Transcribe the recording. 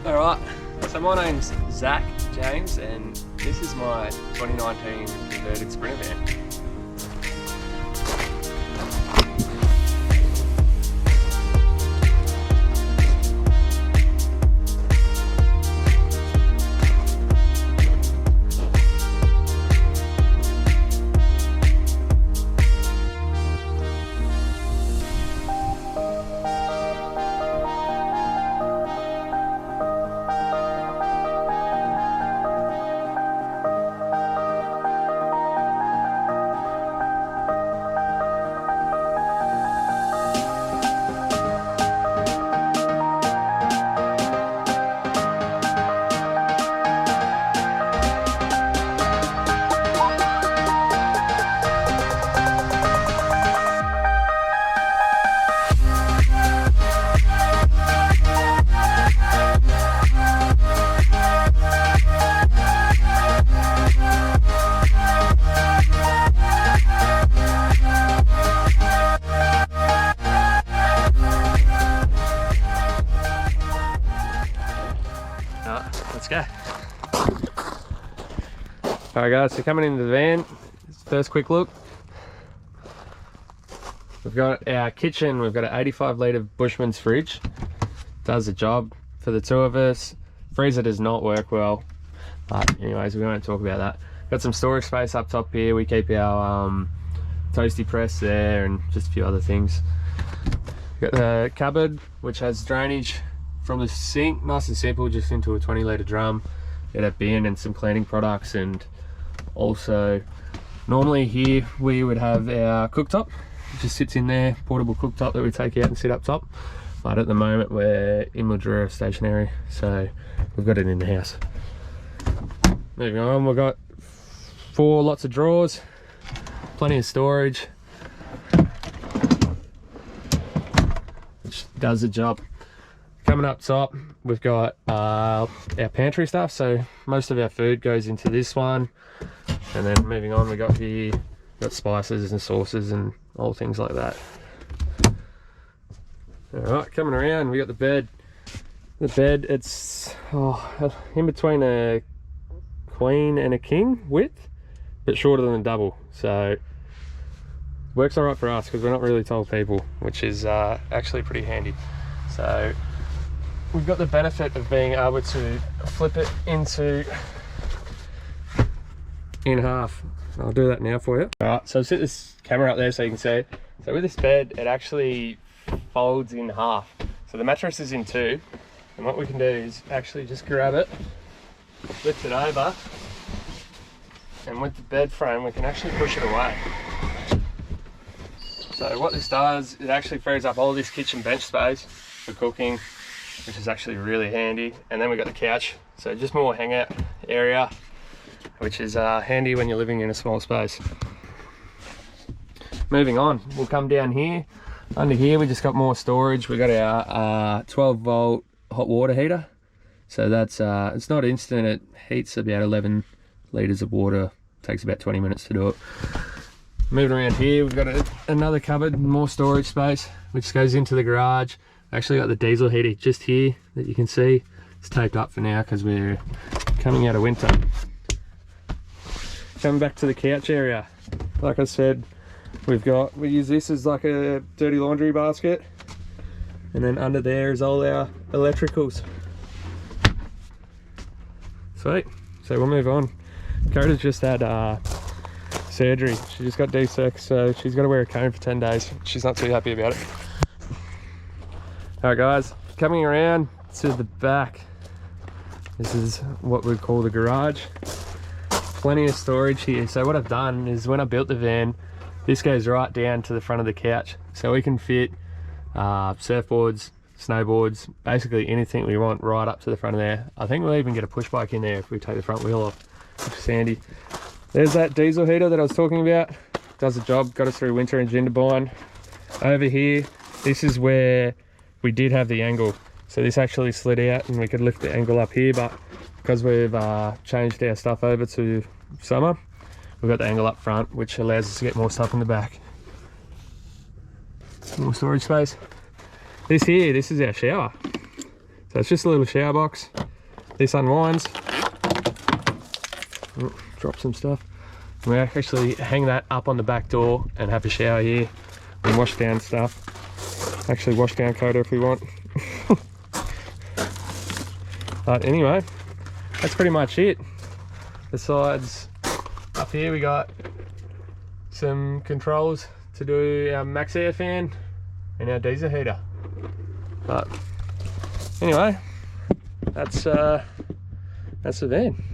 Alright, so my name's Zach James and this is my 2019 converted Sprinter van. Let's go. Alright guys, so coming into the van, first quick look. We've got our kitchen, we've got an 85 litre Bushman's fridge. Does the job for the two of us. Freezer does not work well, but anyways, we won't talk about that. Got some storage space up top here. We keep our toasty press there and just a few other things. Got the cupboard, which has drainage from the sink, nice and simple, just into a 20 litre drum. Get a bin and some cleaning products, and also normally here we would have our cooktop. It just sits in there, portable cooktop that we take out and sit up top. But at the moment we're in Mildura stationary, so we've got it in the house. Moving on, we've got lots of drawers, plenty of storage, which does the job. Coming up top, we've got our pantry stuff, so most of our food goes into this one. And then moving on, we got here, got spices and sauces and all things like that. Alright, coming around, we got the bed. The bed, it's in between a queen and a king width, but shorter than a double. So works alright for us because we're not really tall people, which is actually pretty handy. So we've got the benefit of being able to flip it in half. I'll do that now for you. Alright, so I've set this camera up there so you can see it. So with this bed, it actually folds in half. So the mattress is in two, and what we can do is actually just grab it, lift it over, and with the bed frame, we can actually push it away. So what this does, it actually frees up all this kitchen bench space for cooking, which is actually really handy. And then we've got the couch, so just more hangout area, which is handy when you're living in a small space. Moving on, we'll come down here. Under here we just got more storage. We got our 12 volt hot water heater. So that's it's not instant, it heats about 11 litres of water. Takes about 20 minutes to do it. Moving around here, we've got another cupboard, more storage space, which goes into the garage. Actually got the diesel heater just here that you can see. It's taped up for now because we're coming out of winter. Coming back to the couch area, like I said, we use this as like a dirty laundry basket, and then under there is all our electricals. Sweet, so we'll move on. Coda's just had surgery. She just got D6, so she's got to wear a cone for 10 days. She's not too happy about it. Alright guys, coming around to the back, this is what we call the garage. Plenty of storage here. So what I've done is when I built the van, this goes right down to the front of the couch. So we can fit surfboards, snowboards, basically anything we want right up to the front of there. I think we'll even get a push bike in there if we take the front wheel off, which is handy. There's that diesel heater that I was talking about. Does the job, got us through winter in Jindabyne. Over here, this is where we did have the angle. So this actually slid out and we could lift the angle up here, but because we've changed our stuff over to summer, we've got the angle up front, which allows us to get more stuff in the back. More storage space. This is our shower. So it's just a little shower box. This unwinds. Oh, drop some stuff. We actually hang that up on the back door and have a shower here and wash down stuff. Actually wash down coater if we want. But anyway, that's pretty much it. Besides, up here we got some controls to do our max air fan and our diesel heater. But anyway, that's the van.